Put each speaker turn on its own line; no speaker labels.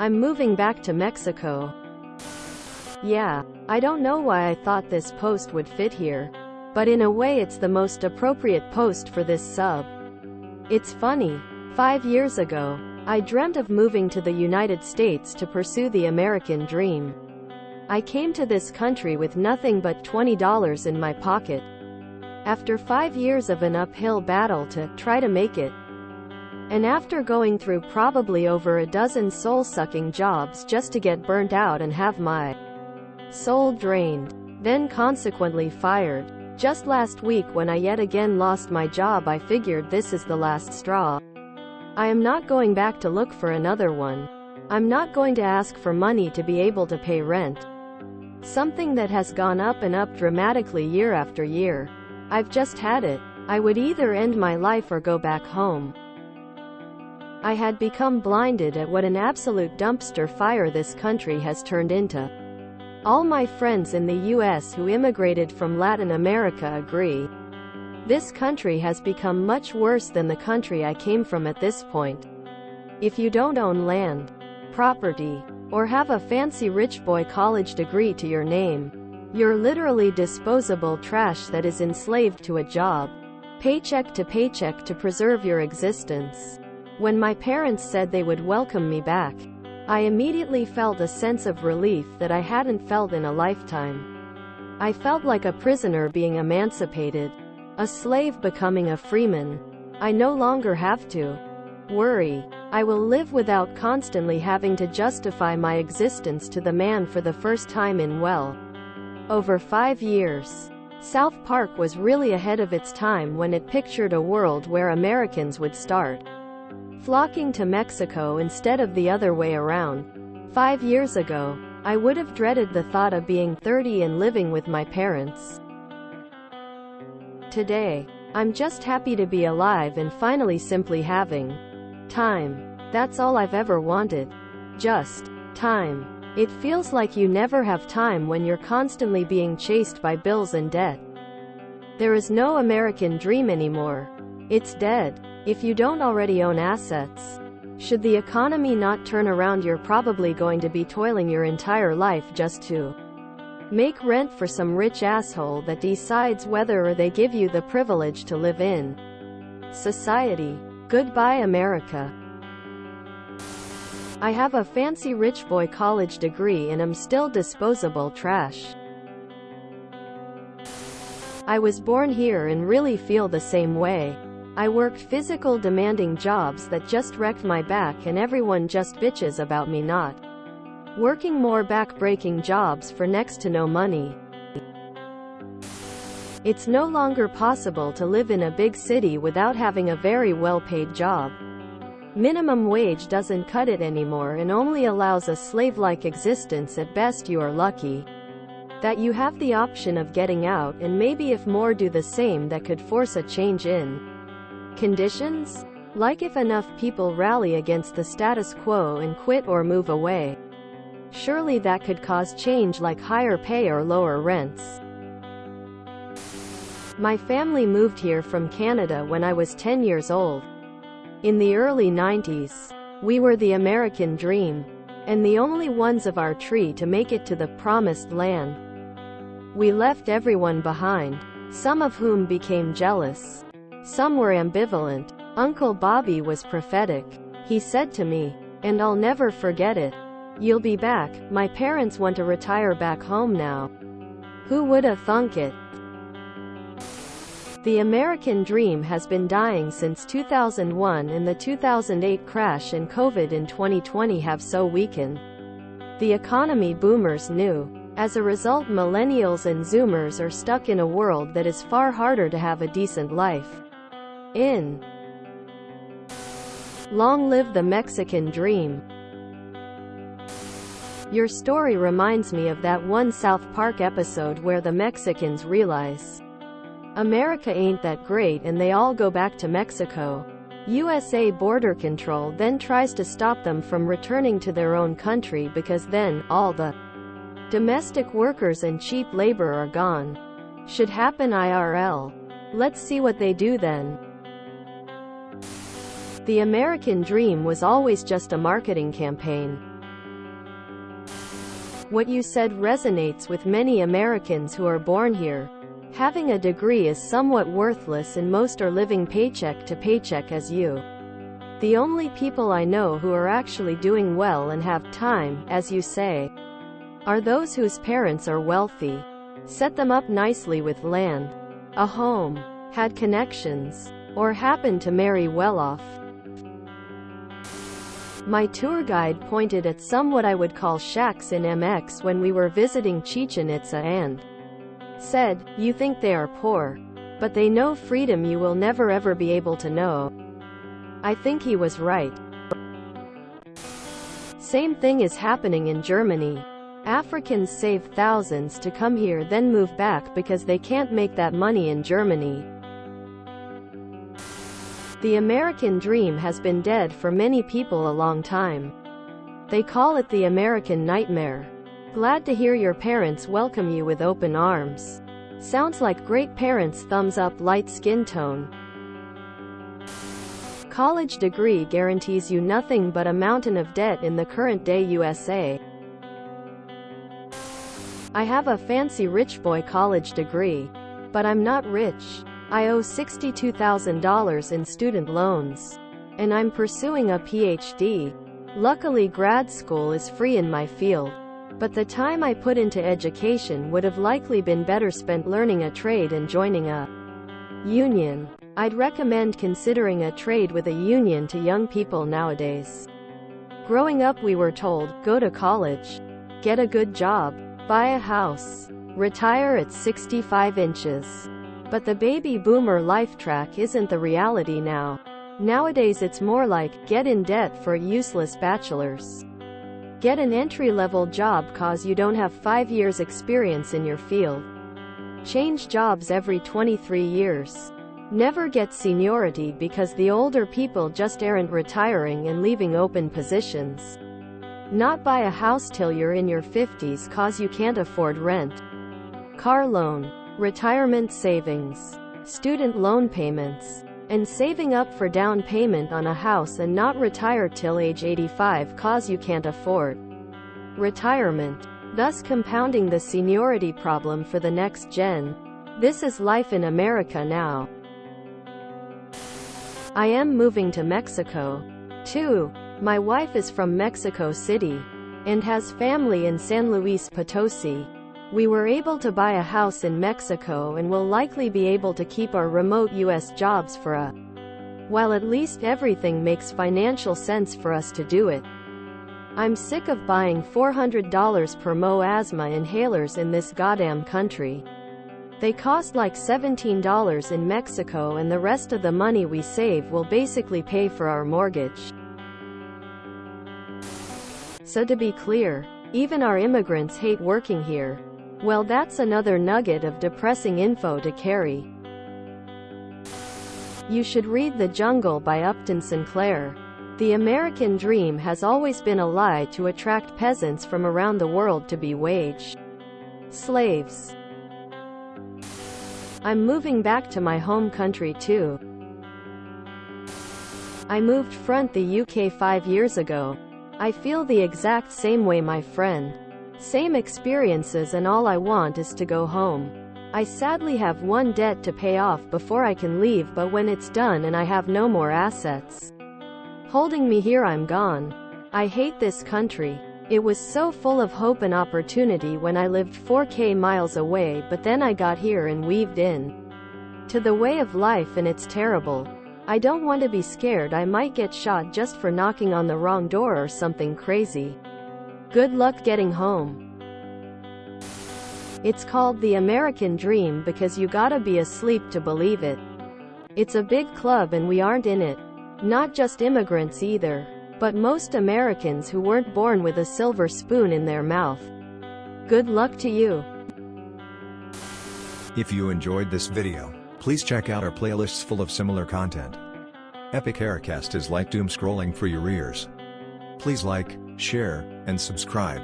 I'm moving back to Mexico. Yeah, I don't know why I thought this post would fit here. But in a way it's the most appropriate post for this sub. It's funny. 5 years ago, I dreamt of moving to the United States to pursue the American dream. I came to this country with nothing but $20 in my pocket. After 5 years of an uphill battle to try to make it, and after going through probably over a dozen soul-sucking jobs just to get burnt out and have my soul drained, then consequently fired. Just last week when I yet again lost my job, I figured this is the last straw. I am not going back to look for another one. I'm not going to ask for money to be able to pay rent. Something that has gone up and up dramatically year after year. I've just had it. I would either end my life or go back home. I had become blinded at what an absolute dumpster fire this country has turned into. All my friends in the US who immigrated from Latin America agree. This country has become much worse than the country I came from at this point. If you don't own land, property, or have a fancy rich boy college degree to your name, you're literally disposable trash that is enslaved to a job, paycheck to preserve your existence. When my parents said they would welcome me back, I immediately felt a sense of relief that I hadn't felt in a lifetime. I felt like a prisoner being emancipated, a slave becoming a freeman. I no longer have to worry. I will live without constantly having to justify my existence to the man for the first time in over 5 years. South Park was really ahead of its time when it pictured a world where Americans would start flocking to Mexico instead of the other way around. 5 years ago, I would have dreaded the thought of being 30 and living with my parents. Today, I'm just happy to be alive and finally simply having time. That's all I've ever wanted. Just time. It feels like you never have time when you're constantly being chased by bills and debt. There is no American dream anymore. It's dead. If you don't already own assets, should the economy not turn around, you're probably going to be toiling your entire life just to make rent for some rich asshole that decides whether or they give you the privilege to live in society. Goodbye, America. I have a fancy rich boy college degree and am still disposable trash. I was born here and really feel the same way. I worked physical demanding jobs that just wrecked my back, and everyone just bitches about me not working more back-breaking jobs for next to no money. It's no longer possible to live in a big city without having a very well-paid job. Minimum wage doesn't cut it anymore and only allows a slave-like existence. At best you are lucky that you have the option of getting out, and maybe if more do the same that could force a change in conditions? Like if enough people rally against the status quo and quit or move away. Surely that could cause change, like higher pay or lower rents. My family moved here from Canada when I was 10 years old. In the early 90s, we were the American dream, and the only ones of our tree to make it to the promised land. We left everyone behind, some of whom became jealous. Some were ambivalent. Uncle Bobby was prophetic. He said to me, and I'll never forget it, "You'll be back. My parents want to retire back home now." Who would have thunk it? The American dream has been dying since 2001, and the 2008 crash and COVID in 2020 have so weakened the economy boomers knew. As a result, millennials and zoomers are stuck in a world that is far harder to have a decent life in. Long live the Mexican dream. Your story reminds me of that one South Park episode where the Mexicans realize America ain't that great and they all go back to Mexico. USA Border Control then tries to stop them from returning to their own country because then, all the domestic workers and cheap labor are gone. Should happen IRL. Let's see what they do then. The American dream was always just a marketing campaign. What you said resonates with many Americans who are born here. Having a degree is somewhat worthless and most are living paycheck to paycheck as you. The only people I know who are actually doing well and have time, as you say, are those whose parents are wealthy, set them up nicely with land, a home, had connections, or happened to marry well off. My tour guide pointed at some what I would call shacks in MX when we were visiting Chichen Itza and said, "You think they are poor, but they know freedom you will never ever be able to know." I think he was right. Same thing is happening in Germany. Africans save thousands to come here then move back because they can't make that money in Germany. The American dream has been dead for many people a long time. They call it the American nightmare. Glad to hear your parents welcome you with open arms. Sounds like great parents. Thumbs up. Light skin tone. College degree guarantees you nothing but a mountain of debt in the current day USA. I have a fancy rich boy college degree, but I'm not rich. I owe $62,000 in student loans. And I'm pursuing a PhD. Luckily grad school is free in my field. But the time I put into education would have likely been better spent learning a trade and joining a union. I'd recommend considering a trade with a union to young people nowadays. Growing up we were told, go to college, get a good job, buy a house, retire at 65 inches. But the baby boomer life track isn't the reality now. Nowadays it's more like, get in debt for a useless bachelor's. Get an entry-level job cause you don't have 5 years experience in your field. Change jobs every 23 years. Never get seniority because the older people just aren't retiring and leaving open positions. Not buy a house till you're in your 50s cause you can't afford rent. Car loan, retirement savings, student loan payments, and saving up for down payment on a house and not retire till age 85 cause you can't afford retirement, thus compounding the seniority problem for the next gen. This is life in America now. I am moving to Mexico, too. My wife is from Mexico City, and has family in San Luis Potosi. We were able to buy a house in Mexico and will likely be able to keep our remote US jobs for a while. At least everything makes financial sense for us to do it. I'm sick of buying $400 per mo asthma inhalers in this goddamn country. They cost like $17 in Mexico and the rest of the money we save will basically pay for our mortgage. So to be clear, even our immigrants hate working here. Well, that's another nugget of depressing info to carry. You should read The Jungle by Upton Sinclair. The American dream has always been a lie to attract peasants from around the world to be wage slaves. I'm moving back to my home country too. I moved from the UK 5 years ago. I feel the exact same way, my friend. Same experiences, and all I want is to go home. I sadly have one debt to pay off before I can leave, but when it's done and I have no more assets holding me here, I'm gone. I hate this country. It was so full of hope and opportunity when I lived 4K miles away, but then I got here and weaved in to the way of life and it's terrible. I don't want to be scared I might get shot just for knocking on the wrong door or something crazy. Good luck getting home. It's called the American dream because you gotta be asleep to believe it. It's a big club and we aren't in it. Not just immigrants either, but most Americans who weren't born with a silver spoon in their mouth. Good luck to you.
If you enjoyed this video, please check out our playlists full of similar content. Epic Aircast is like doom scrolling for your ears. Please like, share, and subscribe.